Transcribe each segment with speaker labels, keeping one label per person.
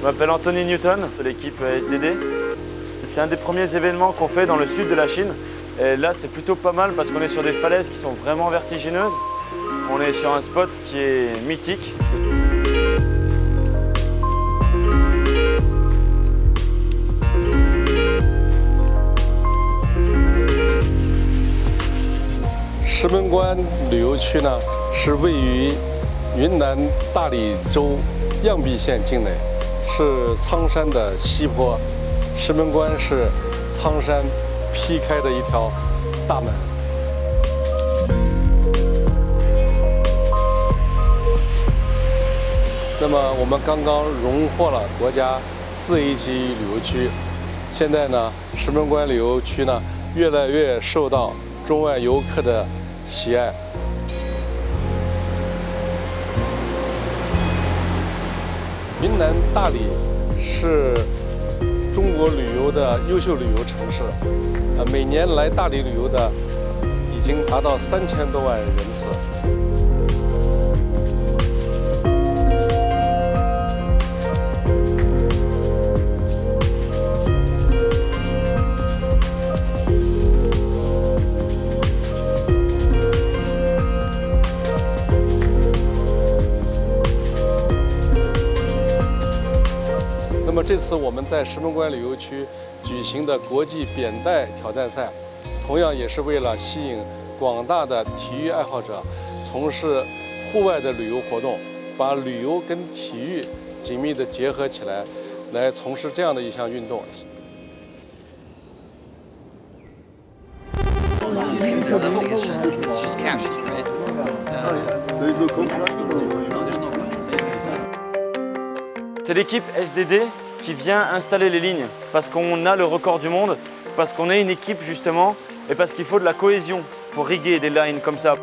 Speaker 1: m'appelle Anthony Newton de l'équipe SDD. C'est un des premiers événements qu'on fait dans le sud de la Chine. Et là, c'est plutôt pas mal parce qu'on est sur des falaises qui sont vraiment vertigineuses. On est sur un spot qui est mythique.
Speaker 2: Shimenguan 旅游区呢，是位于云南大理州漾濞县境内，是苍山的西坡。Shimenguan 是苍山劈开的一条大门。那么我们刚刚荣获了国家4A级旅游区，现在呢，Shimenguan 旅游区呢越来越受到中外游客的喜爱。云南大理是中国旅游的优秀旅游城市，每年来大理旅游的已经达到3000多万人次。那么这次我们在Shimenguan旅游区举行的国际扁带挑战赛，同样也是为了吸引广大的体育爱好者从事户外的旅游活动，把旅游跟体育紧密地结合起来，来从事这样的一项运动。
Speaker 1: C'est l'équipe SDD qui vient installer les lignes parce qu'on a le record du monde, parce qu'on est une équipe justement et parce qu'il faut de la cohésion pour riguer des lines comme ça.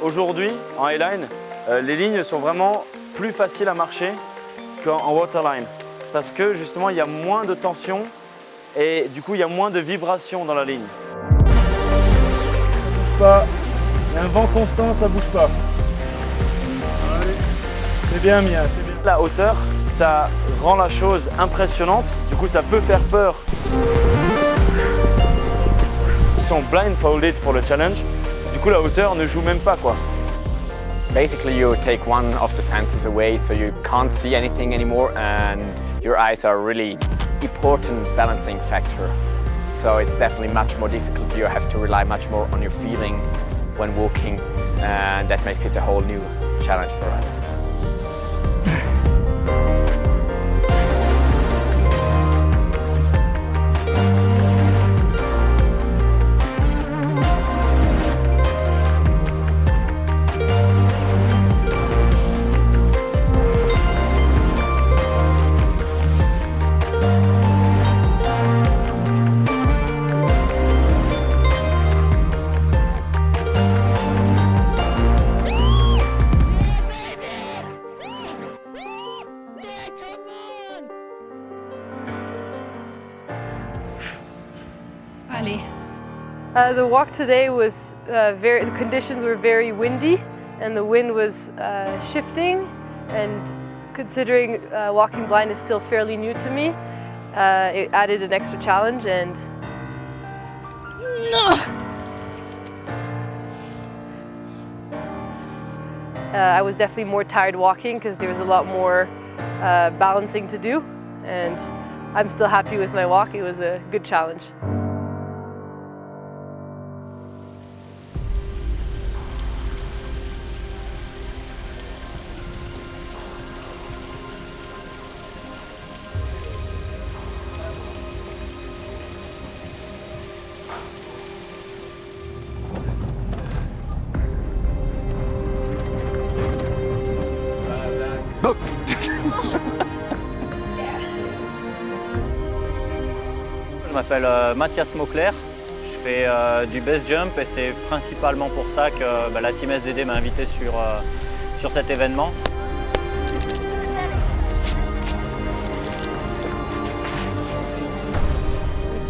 Speaker 1: Aujourd'hui, en highline, les lignes sont vraiment plus faciles à marcher qu'en waterline parce que justement il y a moins de tension et du coup il y a moins de vibrations dans la ligne. Pas. Il y a un vent constant, ça bouge pas. C'est bien, Mia, c'est bien. La hauteur, ça rend la chose impressionnante. Du coup, ça peut faire peur. Ils sont blindfolded pour le challenge. Du coup, la hauteur ne joue même pas, quoi.
Speaker 3: Basically, you take one of the senses away, so you can't see anything anymore, and your eyes are really important balancing factor. So it's definitely much more difficult. You have to rely much more on your feeling when walking, and that makes it a whole new challenge for us.
Speaker 4: The walk today was the conditions were very windy and the wind was shifting, and considering walking blind is still fairly new to me, it added an extra challenge, and I was definitely more tired walking because there was a lot more balancing to do, and I'm still happy with my walk. It was a good challenge.
Speaker 5: Je m'appelle Mathias Mauclair, je fais du base jump et c'est principalement pour ça que la team SDD m'a invité sur cet événement.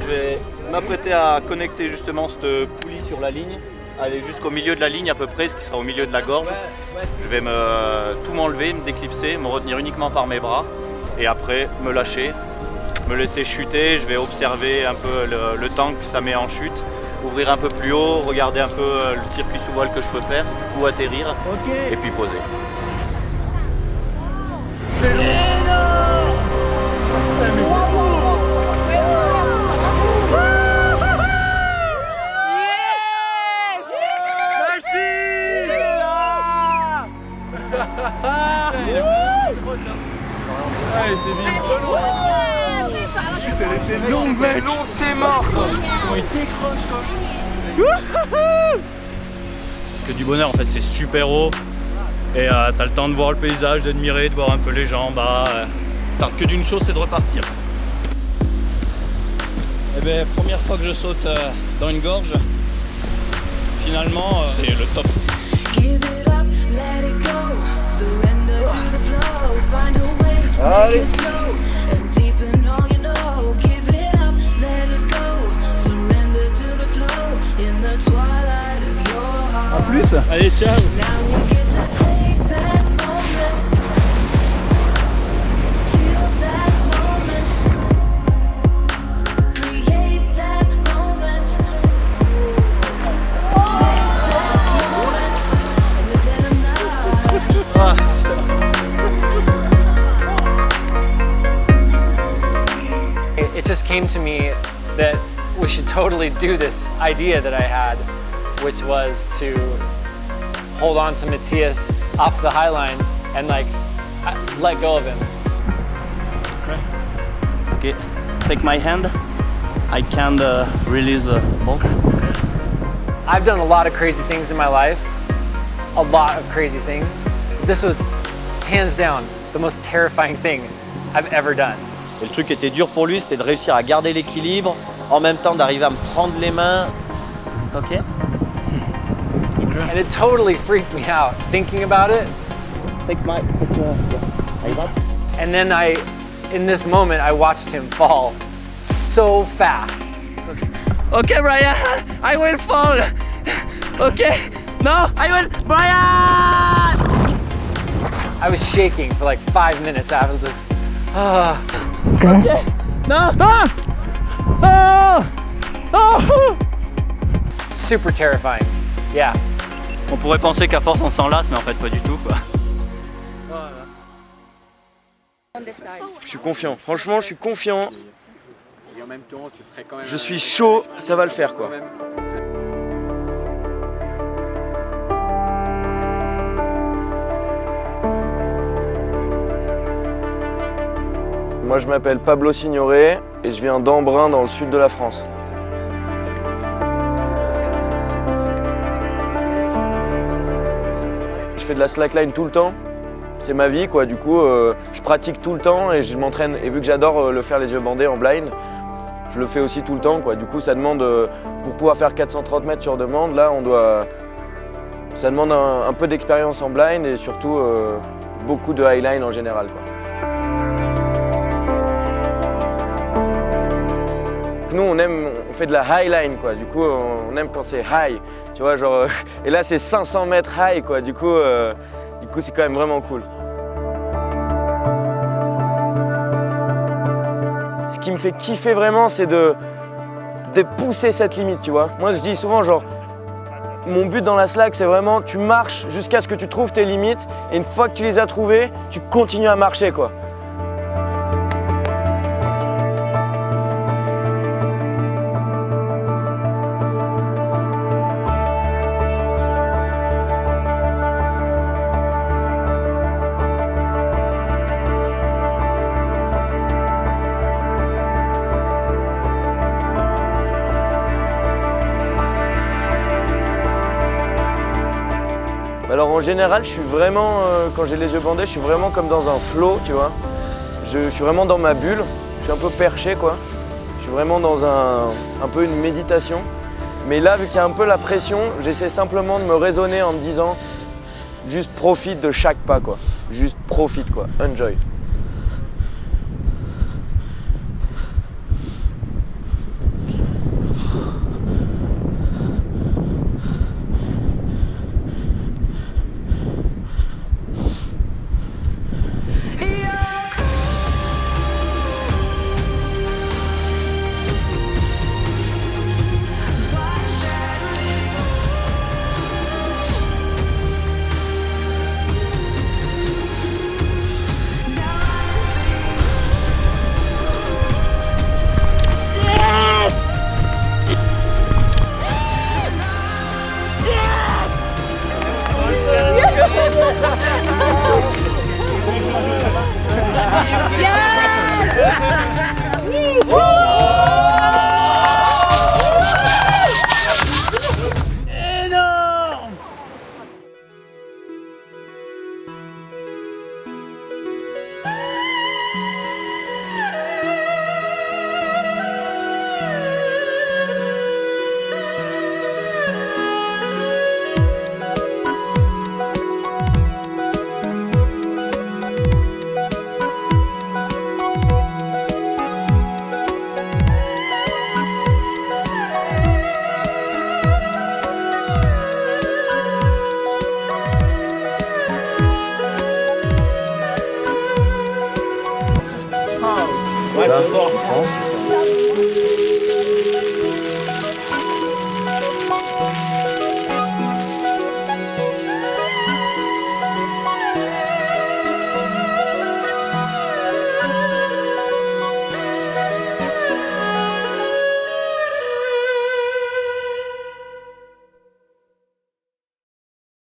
Speaker 5: Je vais m'apprêter à connecter justement cette poulie sur la ligne aller jusqu'au milieu de la ligne à peu près, ce qui sera au milieu de la gorge. Je vais tout m'enlever, me déclipser, me retenir uniquement par mes bras et après me lâcher, me laisser chuter. Je vais observer un peu le temps que ça met en chute, ouvrir un peu plus haut, regarder un peu le circuit sous voile que je peux faire ou atterrir et puis poser.
Speaker 1: Allez, c'est vite. C'était long, mec. Long, c'est mort. Comment il décroche, quoi.
Speaker 5: Que du bonheur, en fait, c'est super haut. Et t'as le temps de voir le paysage, d'admirer, de voir un peu les gens. T'as que d'une chose, c'est de repartir. Et bien, première fois que je saute dans une gorge, finalement, c'est le top.
Speaker 1: Allez.
Speaker 5: En plus, allez, ciao.
Speaker 6: It just came to me that we should totally do this idea that I had, which was to hold on to Matthias off the high line and like let go of him.
Speaker 5: Okay, take my hand. I can release the bolts.
Speaker 6: I've done a lot of crazy things in my life, a lot of crazy things. This was hands down the most terrifying thing I've ever done.
Speaker 7: Et le truc qui était dur pour lui, c'était de réussir à garder l'équilibre, en même temps d'arriver à me prendre les mains. Ok?
Speaker 6: And it totally freaked me out thinking about it.
Speaker 7: Like that.
Speaker 6: And then in this moment, I watched him fall so fast.
Speaker 7: Ok, Brian, I will fall. Ok, no, I will, Brian!
Speaker 6: I was shaking for like 5 minutes. I was like,
Speaker 7: Ok, no, no, oh, oh.
Speaker 6: super terrifying. Yeah.
Speaker 5: On pourrait penser qu'à force on s'en lasse, mais en fait pas du tout, quoi.
Speaker 1: Je suis confiant. Franchement, je suis confiant. Je suis chaud, ça va le faire, quoi. Moi, je m'appelle Pablo Signoret et je viens d'Embrun, dans le sud de la France. Je fais de la slackline tout le temps. C'est ma vie, quoi. Du coup, je pratique tout le temps et je m'entraîne. Et vu que j'adore le faire les yeux bandés en blind, je le fais aussi tout le temps, quoi. Du coup, ça demande, pour pouvoir faire 430 mètres sur demande, là, ça demande un peu d'expérience en blind et surtout beaucoup de highline en général, quoi. Nous, on fait de la highline, quoi. Du coup, on aime quand c'est high, tu vois, genre. Et là, c'est 500 mètres high, quoi. Du coup, c'est quand même vraiment cool. Ce qui me fait kiffer vraiment, c'est de pousser cette limite, tu vois. Moi, je dis souvent, genre, mon but dans la slack, c'est vraiment, tu marches jusqu'à ce que tu trouves tes limites, et une fois que tu les as trouvées, tu continues à marcher, quoi. Alors en général, je suis vraiment, quand j'ai les yeux bandés, je suis vraiment comme dans un flow, tu vois. Je suis vraiment dans ma bulle, je suis un peu perché, quoi. Je suis vraiment dans un peu une méditation. Mais là, vu qu'il y a un peu la pression, j'essaie simplement de me raisonner en me disant juste profite de chaque pas, quoi. Juste profite, quoi. Enjoy. là, je pense.